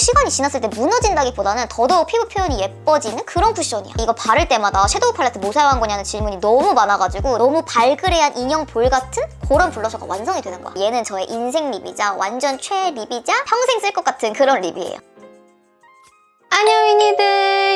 시간이 지났을 때 무너진다기보다는 더더욱 피부 표현이 예뻐지는 그런 쿠션이야. 이거 바를 때마다 섀도우 팔레트 뭐 사용한 거냐는 질문이 너무 많아가지고 너무 발그레한 인형 볼 같은 그런 블러셔가 완성이 되는 거야. 얘는 저의 인생 립이자 완전 최애 립이자 평생 쓸 것 같은 그런 립이에요. 안녕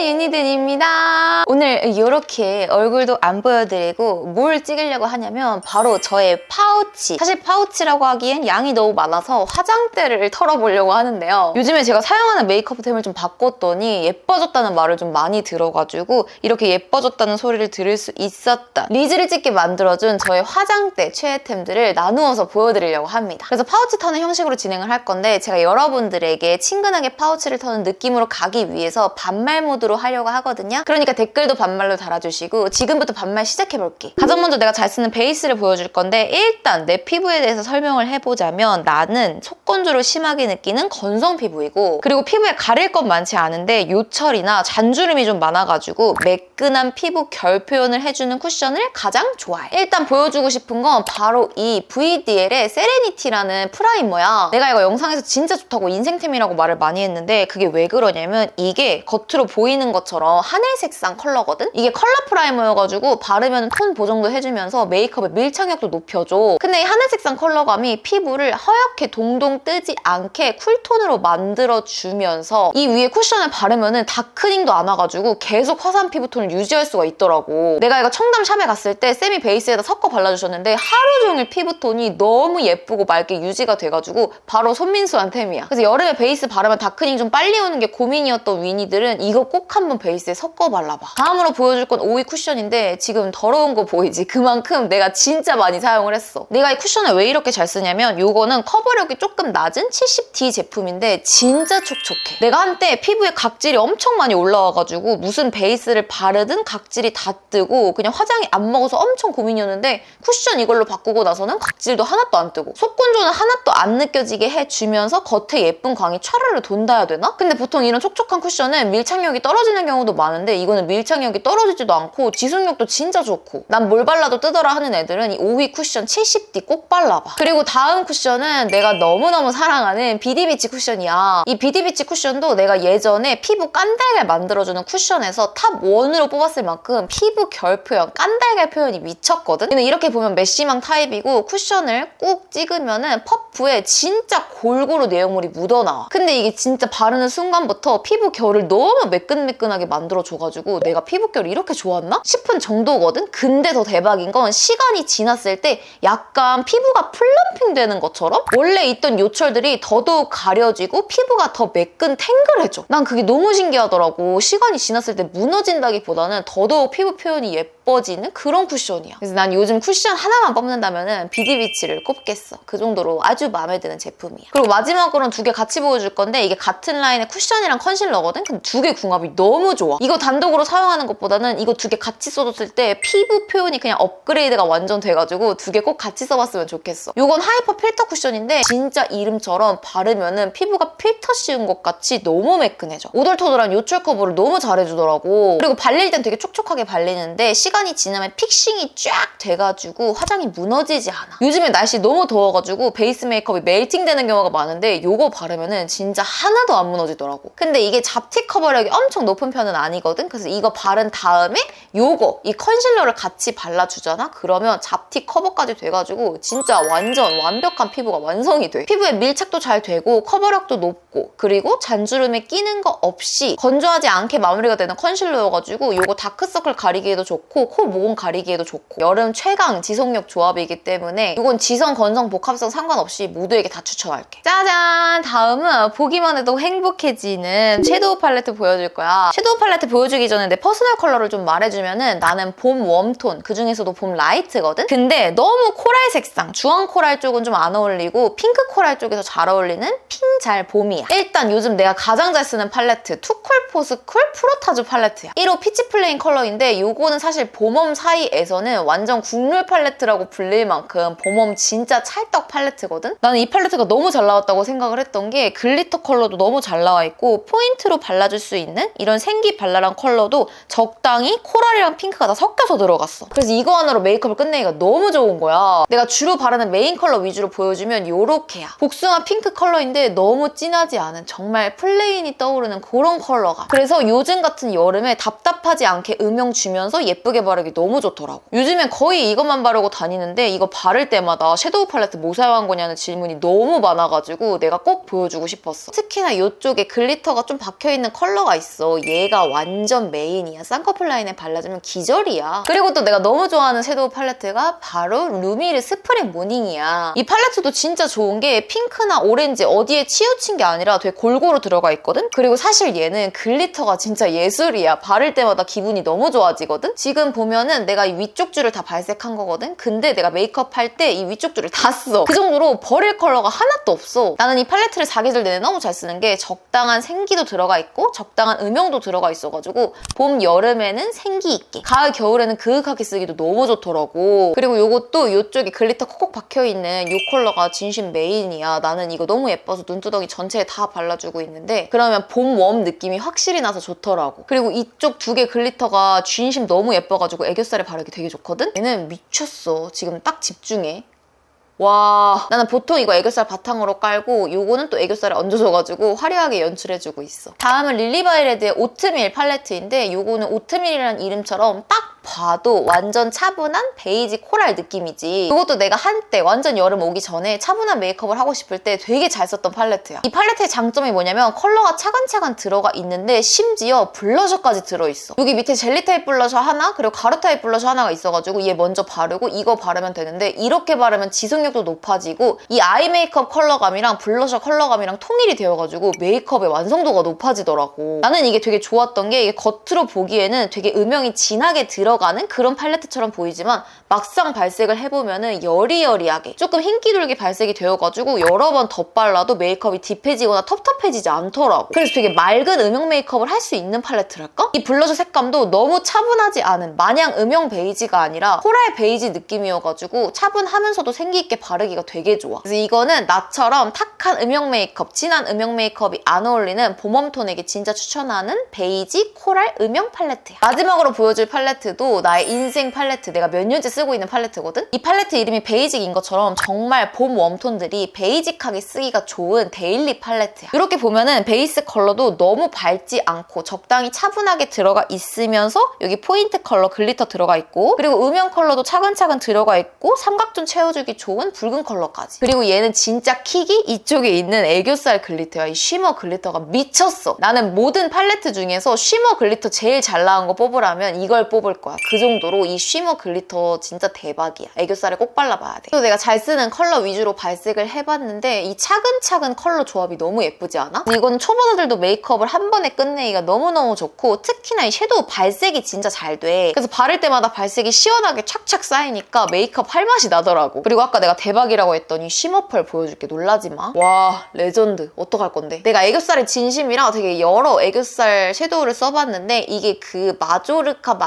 유니든입니다. 오늘 이렇게 얼굴도 안 보여드리고 뭘 찍으려고 하냐면 바로 저의 파우치. 사실 파우치라고 하기엔 양이 너무 많아서 화장대를 털어보려고 하는데요. 요즘에 제가 사용하는 메이크업템을 좀 바꿨더니 예뻐졌다는 말을 좀 많이 들어가지고 이렇게 예뻐졌다는 소리를 들을 수 있었다. 리즈를 찍게 만들어준 저의 화장대 최애템들을 나누어서 보여드리려고 합니다. 그래서 파우치 터는 형식으로 진행을 할 건데 제가 여러분들에게 친근하게 파우치를 터는 느낌으로 가기 위해서 반말 모드로 하려고 하거든요. 그러니까 댓글도 반말로 달아주시고 지금부터 반말 시작해볼게. 가장 먼저 내가 잘 쓰는 베이스를 보여줄 건데 일단 내 피부에 대해서 설명을 해보자면 나는 속건조를 심하게 느끼는 건성 피부이고 그리고 피부에 가릴 건 많지 않은데 요철이나 잔주름이 좀 많아가지고 매끈한 피부 결 표현을 해주는 쿠션을 가장 좋아해. 일단 보여주고 싶은 건 바로 이 VDL의 세레니티라는 프라이머야. 내가 이거 영상에서 진짜 좋다고 인생템이라고 말을 많이 했는데 그게 왜 그러냐면 이게 겉으로 보이는 것처럼 하늘색상 컬러거든? 이게 컬러 프라이머여가지고 바르면 톤 보정도 해주면서 메이크업의 밀착력도 높여줘. 근데 이 하늘색상 컬러감이 피부를 허옇게 동동 뜨지 않게 쿨톤으로 만들어주면서 이 위에 쿠션을 바르면 다크닝도 안 와가지고 계속 화사한 피부톤을 유지할 수가 있더라고. 내가 이거 청담샵에 갔을 때 쌤이 베이스에다 섞어 발라주셨는데 하루 종일 피부톤이 너무 예쁘고 맑게 유지가 돼가지고 바로 손민수한 템이야. 그래서 여름에 베이스 바르면 다크닝 좀 빨리 오는 게 고민이었던 위니들은 이거 꼭 한번 베이스에 섞어 발라봐. 다음으로 보여줄 건 오이 쿠션인데 지금 더러운 거 보이지? 그만큼 내가 진짜 많이 사용을 했어. 내가 이 쿠션을 왜 이렇게 잘 쓰냐면 이거는 커버력이 조금 낮은 70D 제품인데 진짜 촉촉해. 내가 한때 피부에 각질이 엄청 많이 올라와가지고 무슨 베이스를 바르든 각질이 다 뜨고 그냥 화장이 안 먹어서 엄청 고민이었는데 쿠션 이걸로 바꾸고 나서는 각질도 하나도 안 뜨고 속건조는 하나도 안 느껴지게 해주면서 겉에 예쁜 광이 촤르르 돈다 해야 되나? 근데 보통 이런 촉촉한 쿠션은 밀착력이 떨어지는 경우도 많은데 이거는 밀착력이 떨어지지도 않고 지속력도 진짜 좋고 난 뭘 발라도 뜨더라 하는 애들은 이 오휘 쿠션 70D 꼭 발라봐. 그리고 다음 쿠션은 내가 너무너무 사랑하는 비디비치 쿠션이야. 이 비디비치 쿠션도 내가 예전에 피부 깐달걀 만들어주는 쿠션에서 탑 1으로 뽑았을 만큼 피부 결 표현, 깐달걀 표현이 미쳤거든? 근데 이렇게 보면 메쉬망 타입이고 쿠션을 꾹 찍으면은 퍼프에 진짜 골고루 내용물이 묻어나와. 근데 이게 진짜 바르는 순간부터 피부 결을 너무 매끈매끈하게 만들어줘가지고 내가 피부결이 이렇게 좋았나? 싶은 정도거든? 근데 더 대박인 건 시간이 지났을 때 약간 피부가 플럼핑 되는 것처럼 원래 있던 요철들이 더더욱 가려지고 피부가 더 매끈 탱글해져. 난 그게 너무 신기하더라고. 시간이 지났을 때 무너진다기보다는 더더욱 피부 표현이 예뻐지는 그런 쿠션이야. 그래서 난 요즘 쿠션 하나만 뽑는다면 비디비치를 꼽겠어. 그 정도로 아주 마음에 드는 제품이야. 그리고 마지막으로는 두 개 같이 보여줄 건데 이게 같은 라인의 쿠션이랑 컨실러거든? 근데 두 개 궁합이 너무 좋아. 이거 단독으로 사용하는 것보다는 이거 두 개 같이 써줬을 때 피부 표현이 그냥 업그레이드가 완전 돼가지고 두 개 꼭 같이 써봤으면 좋겠어. 이건 하이퍼 필터 쿠션인데 진짜 이름처럼 바르면은 피부가 필터 씌운 것 같이 너무 매끈해져. 오돌토돌한 요철 커버를 너무 잘해주더라고. 그리고 발릴 땐 되게 촉촉하게 발리는데 시간이 지나면 픽싱이 쫙 돼가지고 화장이 무너지지 않아. 요즘에 날씨 너무 더워가지고 베이스 메이크업이 멜팅 되는 경우가 많은데 이거 바르면은 진짜 하나도 안 무너지더라고. 근데 이게 잡티 커버력이 엄청 높은 편은 아니거든? 그래서 이거 바른 다음에 이 컨실러를 같이 발라주잖아? 그러면 잡티 커버까지 돼가지고 진짜 완전 완벽한 피부가 완성이 돼. 피부에 밀착도 잘 되고 커버력도 높고 그리고 잔주름에 끼는 거 없이 건조하지 않게 마무리가 되는 컨실러여가지고 이거 다크서클 가리기에도 좋고 코 모공 가리기에도 좋고 여름 최강 지속력 조합이기 때문에 이건 지성, 건성, 복합성 상관없이 모두에게 다 추천할게. 짜잔! 다음은 보기만 해도 행복해지는 섀도우 팔레트 보여줄 거야. 섀도우 팔레트 보여주기 전에 내 퍼스널 컬러를 좀 말해주면은 나는 봄 웜톤, 그중에서도 봄 라이트거든? 근데 너무 코랄 색상, 주황 코랄 쪽은 좀 안 어울리고 핑크 코랄 쪽에서 잘 어울리는 핑 잘 봄이야. 일단 요즘 내가 가장 잘 쓰는 팔레트 투쿨 포스쿨 프로타주 팔레트야. 1호 피치 플레인 컬러인데 요거는 사실 봄웜 사이에서는 완전 국룰 팔레트라고 불릴 만큼 봄웜 진짜 찰떡 팔레트거든? 나는 이 팔레트가 너무 잘 나왔다고 생각을 했던 게 글리터 컬러도 너무 잘 나와 있고 포인트로 발라줄 수 있는 이런 생기 발랄한 컬러도 적당히 코랄이랑 핑크가 다 섞여서 들어갔어. 그래서 이거 하나로 메이크업을 끝내기가 너무 좋은 거야. 내가 주로 바르는 메인 컬러 위주로 보여주면 요렇게야. 복숭아 핑크 컬러인데 너무 진하지 않은 정말 플레인이 떠오르는 그런 컬러가. 그래서 요즘 같은 여름에 답답하지 않게 음영 주면서 예쁘게 바르기 너무 좋더라고. 요즘엔 거의 이것만 바르고 다니는데 이거 바를 때마다 섀도우 팔레트 뭐 사용한 거냐는 질문이 너무 많아가지고 내가 꼭 보여주고 싶었어. 특히나 이쪽에 글리터가 좀 박혀있는 컬러가 있어. 얘가 완전 메인이야. 쌍꺼풀 라인에 발라주면 기절이야. 그리고 또 내가 너무 좋아하는 섀도우 팔레트가 바로 루미르 스프링 모닝이야. 이 팔레트도 진짜 좋은 게 핑크나 오렌지 어디에 치우친 게 아니라 되게 골고루 들어가 있거든? 그리고 사실 얘는 글리터가 진짜 예술이야. 바를 때마다 기분이 너무 좋아지거든? 지금 보면은 내가 이 위쪽 줄을 다 발색한 거거든? 근데 내가 메이크업 할 때 이 위쪽 줄을 다 써. 그 정도로 버릴 컬러가 하나도 없어. 나는 이 팔레트를 사계절 내내 너무 잘 쓰는 게 적당한 생기도 들어가 있고 적당한 음영도 들어가 있어가지고 봄, 여름에는 생기 있게, 가을, 겨울에는 그윽하게 쓰기도 너무 좋더라고. 그리고 요것도 이쪽에 글리터 콕콕 박혀있는 이 컬러가 진심 메인이야. 나는 이거 너무 예뻐서 눈두덩이 전체에 다 발라주고 있는데 그러면 봄, 웜 느낌이 확실히 나서 좋더라고. 그리고 이쪽 두 개 글리터가 진심 너무 예뻐가지고 애교살에 바르기 되게 좋거든? 얘는 미쳤어. 지금 딱 집중해. 와, 나는 보통 이거 애교살 바탕으로 깔고 요거는 또 애교살에 얹어줘가지고 화려하게 연출해주고 있어. 다음은 릴리바이레드의 오트밀 팔레트인데 요거는 오트밀이라는 이름처럼 딱 봐도 완전 차분한 베이지 코랄 느낌이지. 이것도 내가 한때 완전 여름 오기 전에 차분한 메이크업을 하고 싶을 때 되게 잘 썼던 팔레트야. 이 팔레트의 장점이 뭐냐면 컬러가 차근차근 들어가 있는데 심지어 블러셔까지 들어있어. 여기 밑에 젤리 타입 블러셔 하나 그리고 가루 타입 블러셔 하나가 있어가지고 얘 먼저 바르고 이거 바르면 되는데 이렇게 바르면 지속력도 높아지고 이 아이 메이크업 컬러감이랑 블러셔 컬러감이랑 통일이 되어가지고 메이크업의 완성도가 높아지더라고. 나는 이게 되게 좋았던 게 이게 겉으로 보기에는 되게 음영이 진하게 들어가는 그런 팔레트처럼 보이지만 막상 발색을 해보면은 여리여리하게 조금 흰기 돌게 발색이 되어가지고 여러 번 덧발라도 메이크업이 딥해지거나 텁텁해지지 않더라고. 그래서 되게 맑은 음영 메이크업을 할 수 있는 팔레트랄까? 이 블러셔 색감도 너무 차분하지 않은 마냥 음영 베이지가 아니라 코랄 베이지 느낌이어가지고 차분하면서도 생기있게 바르기가 되게 좋아. 그래서 이거는 나처럼 탁한 음영 메이크업, 진한 음영 메이크업이 안 어울리는 봄웜톤에게 진짜 추천하는 베이지 코랄 음영 팔레트야. 마지막으로 보여줄 팔레트도 나의 인생 팔레트, 내가 몇 년째 쓰고 있는 팔레트거든? 이 팔레트 이름이 베이직인 것처럼 정말 봄 웜톤들이 베이직하게 쓰기가 좋은 데일리 팔레트야. 이렇게 보면은 베이스 컬러도 너무 밝지 않고 적당히 차분하게 들어가 있으면서 여기 포인트 컬러 글리터 들어가 있고 그리고 음영 컬러도 차근차근 들어가 있고 삼각존 채워주기 좋은 붉은 컬러까지. 그리고 얘는 진짜 킥이 이쪽에 있는 애교살 글리터야. 이 쉬머 글리터가 미쳤어. 나는 모든 팔레트 중에서 쉬머 글리터 제일 잘 나온 거 뽑으라면 이걸 뽑을 거야. 그 정도로 이 쉬머 글리터 진짜 대박이야. 애교살에 꼭 발라봐야 돼. 또 내가 잘 쓰는 컬러 위주로 발색을 해봤는데 이 차근차근 컬러 조합이 너무 예쁘지 않아? 이건 초보자들도 메이크업을 한 번에 끝내기가 너무너무 좋고 특히나 이 섀도우 발색이 진짜 잘 돼. 그래서 바를 때마다 발색이 시원하게 착착 쌓이니까 메이크업 할 맛이 나더라고. 그리고 아까 내가 대박이라고 했더니 쉬머펄 보여줄게. 놀라지 마. 와, 레전드. 어떡할 건데? 내가 애교살이 진심이라 되게 여러 애교살 섀도우를 써봤는데 이게 그 마조리카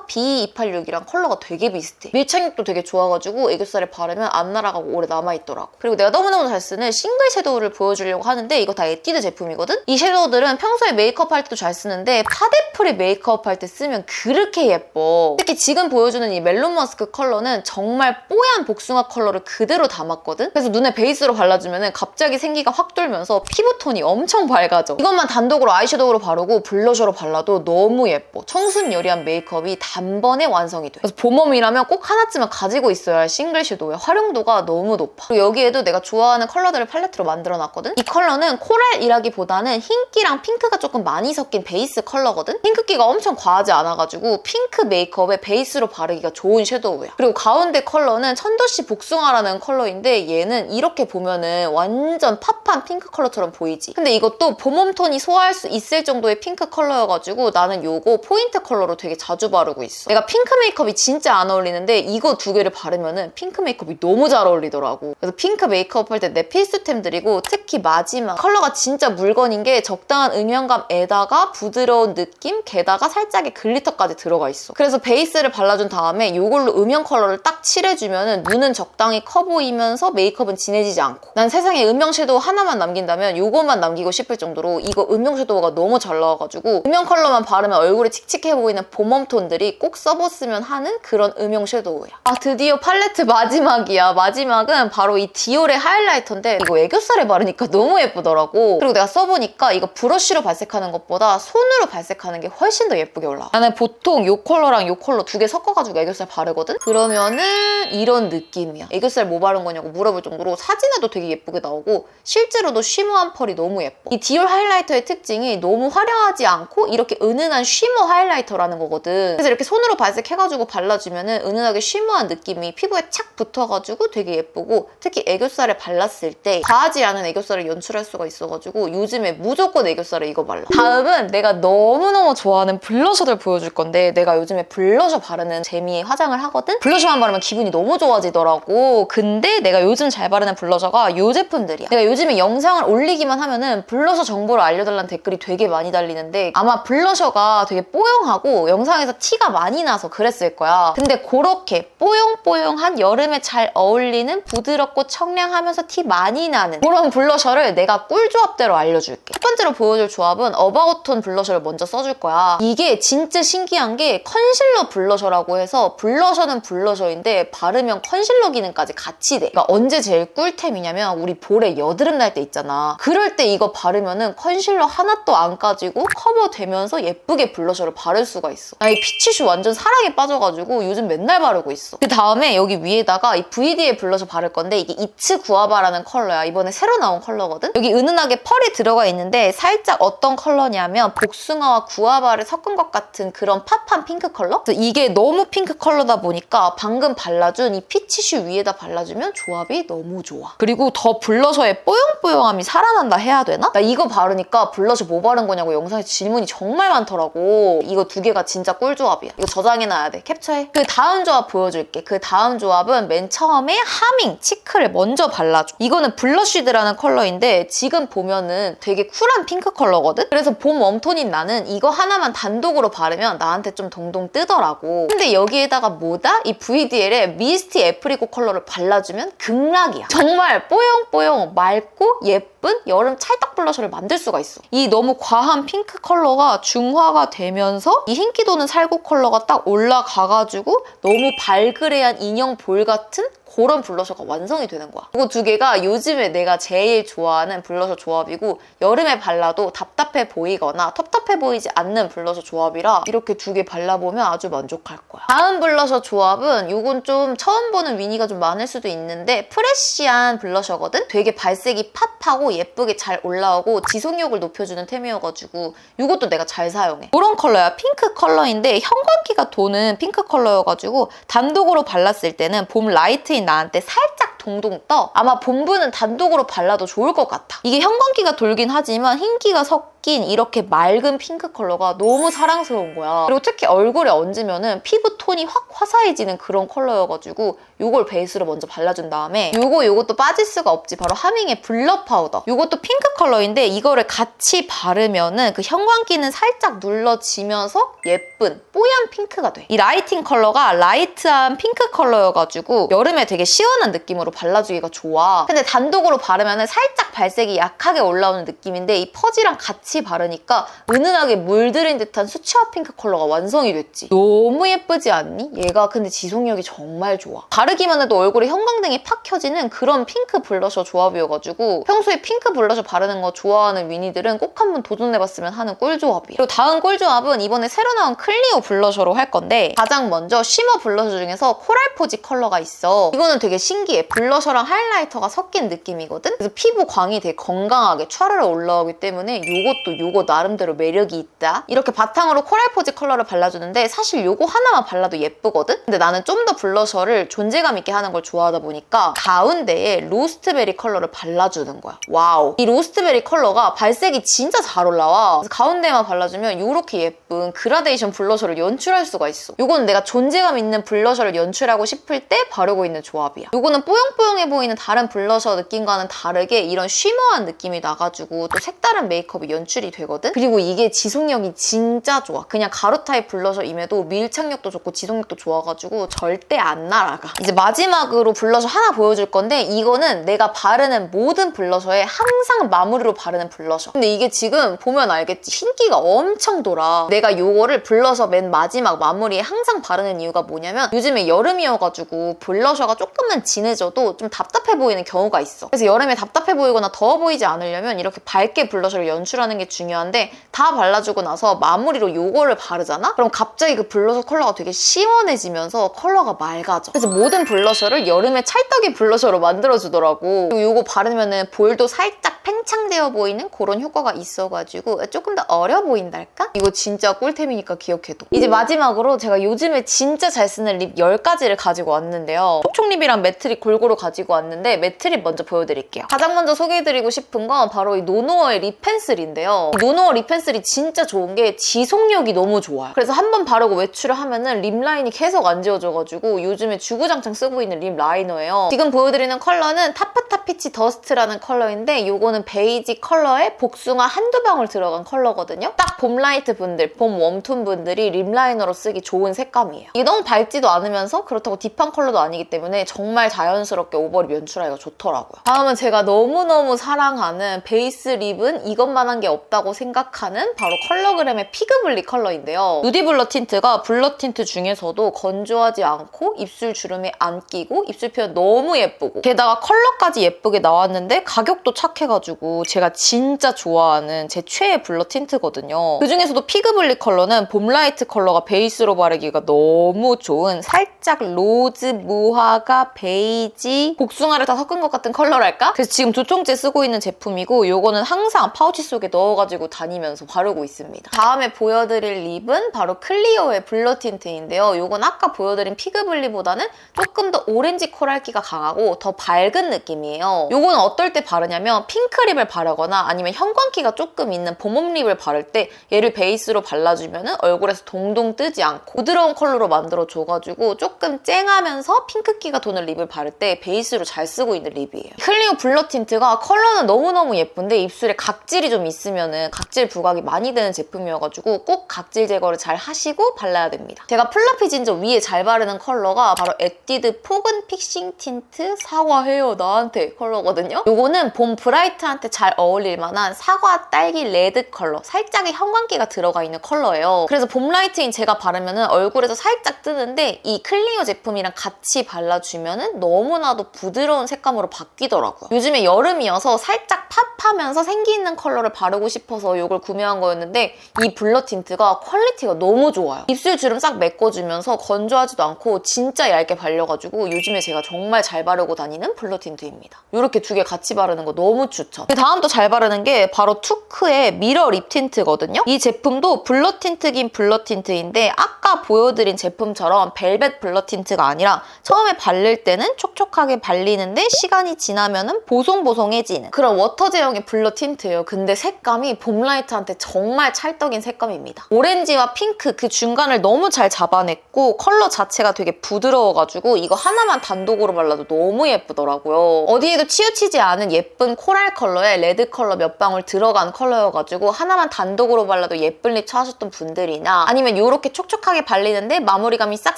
B286이랑 컬러가 되게 비슷해. 밀착력도 되게 좋아가지고 애교살에 바르면 안 날아가고 오래 남아있더라고. 그리고 내가 너무너무 잘 쓰는 싱글 섀도우를 보여주려고 하는데 이거 다 에뛰드 제품이거든? 이 섀도우들은 평소에 메이크업 할 때도 잘 쓰는데 파데프리 메이크업 할 때 쓰면 그렇게 예뻐. 특히 지금 보여주는 이 멜론 머스크 컬러는 정말 뽀얀 복숭아 컬러를 그대로 담았거든? 그래서 눈에 베이스로 발라주면 갑자기 생기가 확 돌면서 피부톤이 엄청 밝아져. 이것만 단독으로 아이섀도우로 바르고 블러셔로 발라도 너무 예뻐. 청순여리한 메이크업이 단번에 완성이 돼. 그래서 봄웜이라면 꼭 하나쯤은 가지고 있어야 할 싱글 섀도우의 활용도가 너무 높아. 그리고 여기에도 내가 좋아하는 컬러들을 팔레트로 만들어놨거든? 이 컬러는 코랄이라기보다는 흰기랑 핑크가 조금 많이 섞인 베이스 컬러거든? 핑크기가 엄청 과하지 않아가지고 핑크 메이크업에 베이스로 바르기가 좋은 섀도우야. 그리고 가운데 컬러는 천도씨 복숭아라는 컬러인데 얘는 이렇게 보면은 완전 팝한 핑크 컬러처럼 보이지? 근데 이것도 봄웜톤이 소화할 수 있을 정도의 핑크 컬러여가지고 나는 요거 포인트 컬러로 되게 자주 바르고 바르고 있어. 내가 핑크 메이크업이 진짜 안 어울리는데 이거 두 개를 바르면은 핑크 메이크업이 너무 잘 어울리더라고. 그래서 핑크 메이크업 할 때 내 필수템들이고, 특히 마지막 컬러가 진짜 물건인 게 적당한 음영감에다가 부드러운 느낌, 게다가 살짝의 글리터까지 들어가 있어. 그래서 베이스를 발라준 다음에 이걸로 음영 컬러를 딱 칠해주면은 눈은 적당히 커 보이면서 메이크업은 진해지지 않고, 난 세상에 음영 섀도우 하나만 남긴다면 이것만 남기고 싶을 정도로 이거 음영 섀도우가 너무 잘 나와가지고 음영 컬러만 바르면 얼굴이 칙칙해 보이는 봄웜 톤들이 꼭 써봤으면 하는 그런 음영 섀도우야. 아, 드디어 팔레트 마지막이야. 마지막은 바로 이 디올의 하이라이터인데 이거 애교살에 바르니까 너무 예쁘더라고. 그리고 내가 써보니까 이거 브러쉬로 발색하는 것보다 손으로 발색하는 게 훨씬 더 예쁘게 올라와. 나는 보통 이 컬러랑 이 컬러 두 개 섞어가지고 애교살 바르거든? 그러면은 이런 느낌이야. 애교살 뭐 바른 거냐고 물어볼 정도로 사진에도 되게 예쁘게 나오고 실제로도 쉬머한 펄이 너무 예뻐. 이 디올 하이라이터의 특징이 너무 화려하지 않고 이렇게 은은한 쉬머 하이라이터라는 거거든. 그래서 이렇게 손으로 발색해가지고 발라주면은 은은하게 쉬머한 느낌이 피부에 착 붙어가지고 되게 예쁘고, 특히 애교살에 발랐을 때 과하지 않은 애교살을 연출할 수가 있어가지고 요즘에 무조건 애교살에 이거 발라. 다음은 내가 너무너무 좋아하는 블러셔들 보여줄 건데, 내가 요즘에 블러셔 바르는 재미에 화장을 하거든? 블러셔만 바르면 기분이 너무 좋아지더라고. 근데 내가 요즘 잘 바르는 블러셔가 이 제품들이야. 내가 요즘에 영상을 올리기만 하면은 블러셔 정보를 알려달라는 댓글이 되게 많이 달리는데, 아마 블러셔가 되게 뽀용하고 영상에서 티가 많이 나서 그랬을 거야. 근데 그렇게 뽀용뽀용한 여름에 잘 어울리는 부드럽고 청량하면서 티 많이 나는 그런 블러셔를 내가 꿀조합대로 알려줄게. 첫 번째로 보여줄 조합은 어바웃톤 블러셔를 먼저 써줄 거야. 이게 진짜 신기한 게 컨실러 블러셔라고 해서 블러셔는 블러셔인데 바르면 컨실러 기능까지 같이 돼. 그러니까 언제 제일 꿀템이냐면 우리 볼에 여드름 날 때 있잖아. 그럴 때 이거 바르면은 컨실러 하나도 안 까지고 커버되면서 예쁘게 블러셔를 바를 수가 있어. 나 이 피치슈 완전 사랑에 빠져가지고 요즘 맨날 바르고 있어. 그 다음에 여기 위에다가 이 VD의 블러셔 바를 건데 이게 이츠 구아바라는 컬러야. 이번에 새로 나온 컬러거든? 여기 은은하게 펄이 들어가 있는데 살짝 어떤 컬러냐면 복숭아와 구아바를 섞은 것 같은 그런 팝한 핑크 컬러? 그래서 이게 너무 핑크 컬러다 보니까 방금 발라준 이 피치슈 위에다 발라주면 조합이 너무 좋아. 그리고 더 블러셔의 뽀용뽀용함이 살아난다 해야 되나? 나 이거 바르니까 블러셔 뭐 바른 거냐고 영상에 질문이 정말 많더라고. 이거 두 개가 진짜 꿀조합이야. 이거 저장해놔야 돼. 캡처해. 그 다음 조합 보여줄게. 그 다음 조합은 맨 처음에 하밍 치크를 먼저 발라줘. 이거는 블러쉬드라는 컬러인데 지금 보면은 되게 쿨한 핑크 컬러거든? 그래서 봄 웜톤인 나는 이거 하나만 단독으로 바르면 나한테 좀 동동 뜨더라고. 근데 여기에다가 뭐다? 이 VDL의 미스티 애프리코 컬러를 발라주면 극락이야. 정말 뽀용뽀용 맑고 예쁜 여름 찰떡 블러셔를 만들 수가 있어. 이 너무 과한 핑크 컬러가 중화가 되면서 이 흰기 도는 살구 컬러가 딱 올라가가지고 너무 발그레한 인형 볼 같은 그런 블러셔가 완성이 되는 거야. 이거 두 개가 요즘에 내가 제일 좋아하는 블러셔 조합이고 여름에 발라도 답답해 보이거나 텁텁해 보이지 않는 블러셔 조합이라 이렇게 두 개 발라보면 아주 만족할 거야. 다음 블러셔 조합은 이건 좀 처음 보는 위니가 좀 많을 수도 있는데 프레쉬한 블러셔거든? 되게 발색이 팝하고 예쁘게 잘 올라오고 지속력을 높여주는 템이어가지고 이것도 내가 잘 사용해. 이런 컬러야. 핑크 컬러인데 형광기가 도는 핑크 컬러여가지고 단독으로 발랐을 때는 봄 라이트인 나한테 살짝 동동 떠. 아마 본부는 단독으로 발라도 좋을 것 같아. 이게 형광기가 돌긴 하지만 흰기가 섞인 이렇게 맑은 핑크 컬러가 너무 사랑스러운 거야. 그리고 특히 얼굴에 얹으면은 피부 톤이 확 화사해지는 그런 컬러여가지고 이걸 베이스로 먼저 발라준 다음에 요것도 빠질 수가 없지. 바로 하밍의 블러 파우더. 요것도 핑크 컬러인데 이거를 같이 바르면은 그 형광기는 살짝 눌러지면서 예쁜 뽀얀 핑크가 돼. 이 라이팅 컬러가 라이트한 핑크 컬러여가지고 여름에 되게 시원한 느낌으로 발라주기가 좋아. 근데 단독으로 바르면은 살짝 발색이 약하게 올라오는 느낌인데 이 퍼지랑 같이 바르니까 은은하게 물들인 듯한 수채화 핑크 컬러가 완성이 됐지. 너무 예쁘지 않니? 얘가 근데 지속력이 정말 좋아. 바르기만 해도 얼굴에 형광등이 팍 켜지는 그런 핑크 블러셔 조합이어가지고 평소에 핑크 블러셔 바르는 거 좋아하는 위니들은 꼭 한번 도전해봤으면 하는 꿀조합이야. 그리고 다음 꿀조합은 이번에 새로 나온 클리오 블러셔로 할 건데 가장 먼저 쉬머 블러셔 중에서 코랄 포지 컬러가 있어. 이거는 되게 신기해. 블러셔랑 하이라이터가 섞인 느낌이거든? 그래서 피부 광이 되게 건강하게 촤르르 올라오기 때문에 이것도 요거 나름대로 매력이 있다. 이렇게 바탕으로 코랄포지 컬러를 발라주는데 사실 요거 하나만 발라도 예쁘거든? 근데 나는 좀 더 블러셔를 존재감 있게 하는 걸 좋아하다 보니까 가운데에 로스트베리 컬러를 발라주는 거야. 와우. 이 로스트베리 컬러가 발색이 진짜 잘 올라와. 그래서 가운데만 발라주면 이렇게 예쁜 그라데이션 블러셔를 연출할 수가 있어. 요거는 내가 존재감 있는 블러셔를 연출하고 싶을 때 바르고 있는 조합이야. 요거는 뽀용뽀용해 보이는 다른 블러셔 느낌과는 다르게 이런 쉬머한 느낌이 나가지고 또 색다른 메이크업이 연출이 되거든? 그리고 이게 지속력이 진짜 좋아. 그냥 가루 타입 블러셔임에도 밀착력도 좋고 지속력도 좋아가지고 절대 안 날아가. 이제 마지막으로 블러셔 하나 보여줄 건데 이거는 내가 바르는 모든 블러셔에 항상 마무리로 바르는 블러셔. 근데 이게 지금 보면 알겠지? 흰기가 엄청 돌아. 내가 요거를 블러셔 맨 마지막 마무리에 항상 바르는 이유가 뭐냐면 요즘에 여름이어가지고 블러셔가 조금만 진해져도 좀 답답해 보이는 경우가 있어. 그래서 여름에 답답해 보이거나 더워 보이지 않으려면 이렇게 밝게 블러셔를 연출하는 게 중요한데 다 발라주고 나서 마무리로 요거를 바르잖아? 그럼 갑자기 그 블러셔 컬러가 되게 시원해지면서 컬러가 맑아져. 그래서 모든 블러셔를 여름에 찰떡이 블러셔로 만들어주더라고. 그리고 요거 바르면은 볼도 살짝 팽창되어 보이는 그런 효과가 있어가지고 조금 더 어려 보인달까? 이거 진짜 꿀템이니까 기억해둬. 이제 마지막으로 제가 요즘에 진짜 잘 쓰는 립 10가지를 가지고 왔는데요. 촉촉립이랑 매트립 골고루 가지고 왔는데 매트립 먼저 보여드릴게요. 가장 먼저 소개해드리고 싶은 건 바로 이 노노어의 립 펜슬인데요. 이 노노어 립 펜슬이 진짜 좋은 게 지속력이 너무 좋아요. 그래서 한 번 바르고 외출을 하면은 립 라인이 계속 안 지워져가지고 요즘에 주구장창 쓰고 있는 립 라이너예요. 지금 보여드리는 컬러는 타프타 피치 더스트라는 컬러인데 요거는 베이지 컬러에 복숭아 한두 방울 들어간 컬러거든요. 딱 봄 라이트 분들, 봄 웜톤 분들이 립 라이너로 쓰기 좋은 색감이에요. 이게 너무 밝지도 않으면서 그렇다고 딥한 컬러도 아니기 때문에 정말 자연스럽게 오버립 연출하기가 좋더라고요. 다음은 제가 너무너무 사랑하는 베이스 립은 이것만한 게 없다고 생각하는 바로 컬러그램의 피그블리 컬러인데요. 누디 블러 틴트가 블러 틴트 중에서도 건조하지 않고 입술 주름에 안 끼고 입술 표현 너무 예쁘고 게다가 컬러까지 예쁘게 나왔는데 가격도 착해가지고 제가 진짜 좋아하는 제 최애 블러 틴트거든요. 그중에서도 피그블리 컬러는 봄 라이트 컬러가 베이스로 바르기가 너무 좋은 살짝 로즈, 무화과, 베이지, 복숭아를 다 섞은 것 같은 컬러랄까? 그래서 지금 두 통째 쓰고 있는 제품이고 요거는 항상 파우치 속에 넣어가지고 다니면서 바르고 있습니다. 다음에 보여드릴 립은 바로 클리오의 블러 틴트인데요. 요건 아까 보여드린 피그블리보다는 조금 더 오렌지 코랄기가 강하고 더 밝은 느낌이에요. 요거는 어떨 때 바르냐면 핑크 립을 바르거나 아니면 형광기가 조금 있는 봄웜 립을 바를 때 얘를 베이스로 발라주면 얼굴에서 동동 뜨지 않고 부드러운 컬러로 만들어줘가지고 조금 쨍하면서 핑크기가 도는 립을 바를 때 베이스로 잘 쓰고 있는 립이에요. 클리오 블러 틴트가 컬러는 너무너무 예쁜데 입술에 각질이 좀 있으면은 각질 부각이 많이 되는 제품이어가지고 꼭 각질 제거를 잘 하시고 발라야 됩니다. 제가 플러피 진저 위에 잘 바르는 컬러가 바로 에뛰드 포근 픽싱 틴트 사과해요 나한테 컬러거든요. 요거는 봄 브라이트한테 잘 어울릴 만한 사과 딸기 레드 컬러 살짝의 형광기가 들어가 있는 컬러예요. 그래서 봄 라이트인 제가 바르면은 얼굴에서 살짝 뜨는데 이 클리오 제품이랑 같이 발라주면은 너무나도 부드러운 색감으로 바뀌더라고요. 요즘에 여름이어서 살짝 팝하면서 생기 있는 컬러를 바르고 싶어서 이걸 구매한 거였는데 이 블러 틴트가 퀄리티가 너무 좋아요. 입술 주름 싹 메꿔주면서 건조하지도 않고 진짜 얇게 발려가지고 요즘에 제가 정말 잘 바르고 다니는 블러 틴트입니다. 이렇게 두 개 같이 바르는 거 너무 추천. 다음 또 잘 바르는 게 바로 투크의 미러 립 틴트거든요. 이 제품도 블러 틴트긴 블러 틴트인데 아까 보여드린 제품처럼 벨벳 블러 틴트가 아니라 처음에 바를 때는 촉촉하게 발리는데 시간이 지나면은 보송보송해지는 그런 워터 제형의 블러 틴트예요. 근데 색감이 봄 라이트한테 정말 찰떡인 색감입니다. 오렌지와 핑크 그 중간을 너무 잘 잡아냈고 컬러 자체가 되게 부드러워가지고 이거 하나만 단독으로 발라도 너무 예쁘더라고요. 어디에도 치우치지 않은 예쁜 코랄 컬러에 레드 컬러 몇 방울 들어간 컬러여가지고 하나만 단독으로 발라도 예쁜 립 찾으셨던 분들이나 아니면 이렇게 촉촉하게 발리는데 마무리감이 싹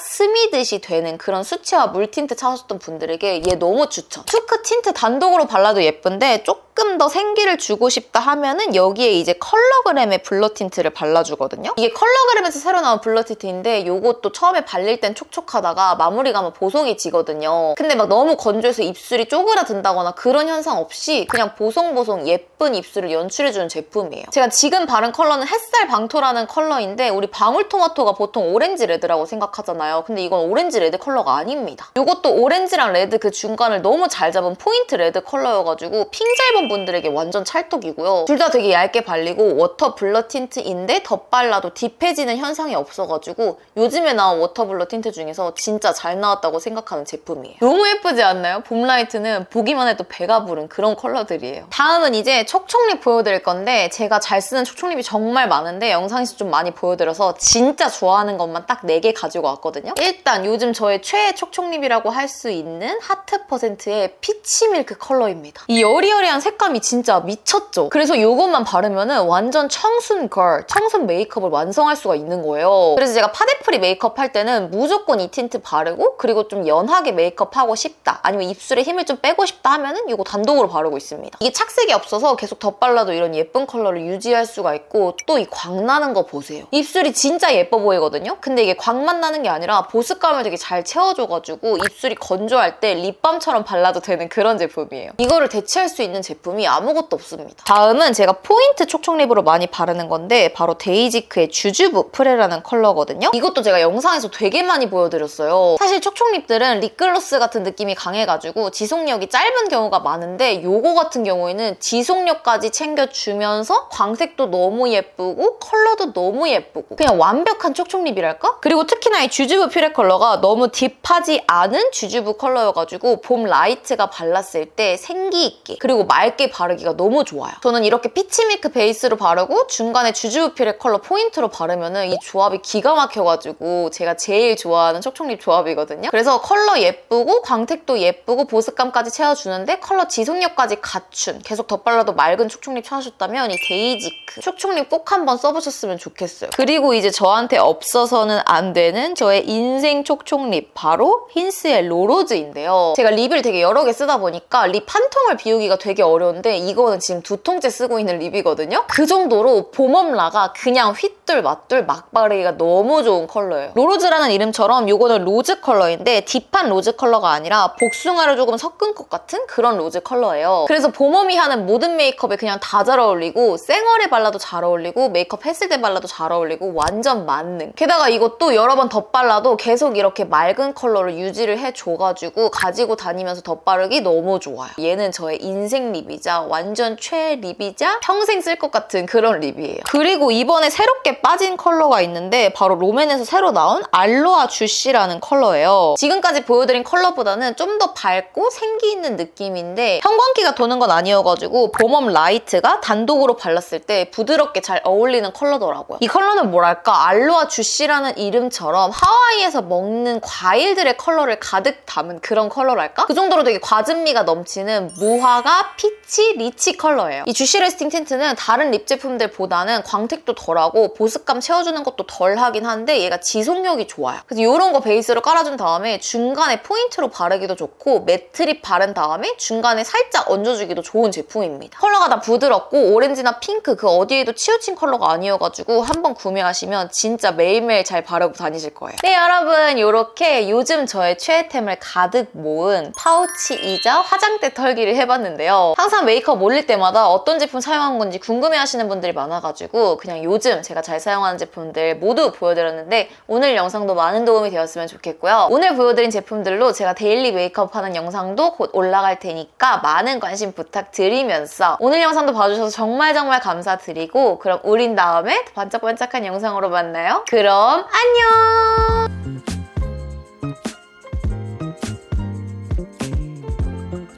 스미듯이 되는 그런 수채화 물 틴트 찾으셨던 분들에게 얘 너무 추천. 투크 틴트 단독으로 발라도 예쁜데 조금 조금 더 생기를 주고 싶다 하면은 여기에 이제 컬러그램의 블러 틴트를 발라주거든요. 이게 컬러그램에서 새로 나온 블러 틴트인데 이것도 처음에 발릴 땐 촉촉하다가 마무리 가면 보송이 지거든요. 근데 막 너무 건조해서 입술이 쪼그라든다거나 그런 현상 없이 그냥 보송보송 예쁜 입술을 연출해주는 제품이에요. 제가 지금 바른 컬러는 햇살 방토라는 컬러인데 우리 방울토마토가 보통 오렌지 레드라고 생각하잖아요. 근데 이건 오렌지 레드 컬러가 아닙니다. 이것도 오렌지랑 레드 그 중간을 너무 잘 잡은 포인트 레드 컬러여가지고 핑잘본 분들에게 완전 찰떡이고요. 둘 다 되게 얇게 발리고 워터 블러 틴트인데 덧발라도 딥해지는 현상이 없어가지고 요즘에 나온 워터 블러 틴트 중에서 진짜 잘 나왔다고 생각하는 제품이에요. 너무 예쁘지 않나요? 봄라이트는 보기만 해도 배가 부른 그런 컬러들이에요. 다음은 이제 촉촉립 보여드릴 건데 제가 잘 쓰는 촉촉립이 정말 많은데 영상에서 좀 많이 보여드려서 진짜 좋아하는 것만 딱 4개 가지고 왔거든요. 일단 요즘 저의 최애 촉촉립이라고 할 수 있는 하트 퍼센트의 피치밀크 컬러입니다. 이 여리여리한 색감이 진짜 미쳤죠? 그래서 이것만 바르면은 완전 청순 걸, 청순 메이크업을 완성할 수가 있는 거예요. 그래서 제가 파데프리 메이크업 할 때는 무조건 이 틴트 바르고 그리고 좀 연하게 메이크업 하고 싶다 아니면 입술에 힘을 좀 빼고 싶다 하면은 이거 단독으로 바르고 있습니다. 이게 착색이 없어서 계속 덧발라도 이런 예쁜 컬러를 유지할 수가 있고 또 이 광 나는 거 보세요. 입술이 진짜 예뻐 보이거든요? 근데 이게 광만 나는 게 아니라 보습감을 되게 잘 채워줘가지고 입술이 건조할 때 립밤처럼 발라도 되는 그런 제품이에요. 이거를 대체할 수 있는 제품이 아무것도 없습니다. 다음은 제가 포인트 촉촉립으로 많이 바르는 건데 바로 데이지크의 주주부 프레라는 컬러거든요. 이것도 제가 영상에서 되게 많이 보여드렸어요. 사실 촉촉립들은 립글로스 같은 느낌이 강해가지고 지속력이 짧은 경우가 많은데 요거 같은 경우에는 지속력까지 챙겨주면서 광색도 너무 예쁘고 컬러도 너무 예쁘고 그냥 완벽한 촉촉립이랄까? 그리고 특히나 이 주주부 퓨레 컬러가 너무 딥하지 않은 주주부 컬러여가지고 봄 라이트가 발랐을 때 생기 있게 그리고 맑게 바르기가 너무 좋아요. 저는 이렇게 피치밀크 베이스로 바르고 중간에 주주부 퓨레 컬러 포인트로 바르면은 이 조합이 기가 막혀가지고 제가 제일 좋아하는 촉촉립 조합이거든요. 그래서 컬러 예쁘고 광택도 예쁘고 보습감까지 채워주는데 컬러 지속력까지 갖춘 계속 덧발라도 맑은 촉촉립 찾으셨다면 이 데이지크 촉촉립 꼭 한번 써보셨으면 좋겠어요. 그리고 이제 저한테 없어서는 안 되는 저의 인생 촉촉립 바로 힌스의 로로즈인데요. 제가 립을 되게 여러 개 쓰다 보니까 립 한 통을 비우기가 되게 어려운데 이거는 지금 2통째 쓰고 있는 립이거든요. 그 정도로 봄엄라가 그냥 휘뚤 맞뚤 막 바르기가 너무 좋은 컬러예요. 로로즈라는 이름처럼 이거는 로즈 컬러인데 딥한 로즈 컬러가 아니라 복숭아를 조금 섞은 것 같은 그런 로즈 컬러예요. 그래서 봄웜이 하는 모든 메이크업에 그냥 다 잘 어울리고 생얼에 발라도 잘 어울리고 메이크업 했을 때 발라도 잘 어울리고 완전 만능. 게다가 이것도 여러 번 덧발라도 계속 이렇게 맑은 컬러를 유지를 해줘가지고 가지고 다니면서 덧바르기 너무 좋아요. 얘는 저의 인생 립이자 완전 최애 립이자 평생 쓸 것 같은 그런 립이에요. 그리고 이번에 새롭게 빠진 컬러가 있는데 바로 롬앤에서 새로 나온 알로아 주시라는 컬러예요. 지금까지 보여드린 컬러보다는 좀 더 밝고 생기 있는 느낌인데 형광기가 도는 건 아니어가지고 봄웜 라이트가 단독으로 발랐을 때 부드럽게 잘 어울리는 컬러더라고요. 이 컬러는 뭐랄까 알로아 주시라는 이름처럼 하와이에서 먹는 과일들의 컬러를 가득 담은 그런 컬러랄까? 그 정도로 되게 과즙미가 넘치는 무화과 피치 리치 컬러예요. 이 주시 레스팅 틴트는 다른 립 제품들보다는 광택도 덜하고 보습감 채워주는 것도 덜하긴 한데 얘가 지속력이 좋아요. 그래서 이런 거 베이스로 깔아준 다음에 중간에 포인트로 바르기도 좋고 매트립 바른 다음에 중간에 살짝 얹어주기도 좋은 제품입니다. 컬러가 다 부드럽고 오렌지나 핑크 그 어디에도 치우친 컬러가 아니어가지고 한번 구매하시면 진짜 매일매일 잘 바르고 다니실 거예요. 네 여러분 이렇게 요즘 저의 최애템을 가득 모은 파우치이자 화장대 털기를 해봤는데요. 항상 메이크업 올릴 때마다 어떤 제품 사용한 건지 궁금해하시는 분들이 많아가지고 그냥 요즘 제가 잘 사용하는 제품들 모두 보여드렸는데 오늘 영상도 많은 도움이 되었으면 좋겠고요. 오늘 보여드린 제품들로 제가 데일리 메이크업 하는 영상도 곧 올라갈 테니까 많은 관심 부탁드리면서 오늘 영상도 봐주셔서 정말 감사드리고 그럼 우린 다음에 반짝반짝한 영상으로 만나요. 그럼 안녕!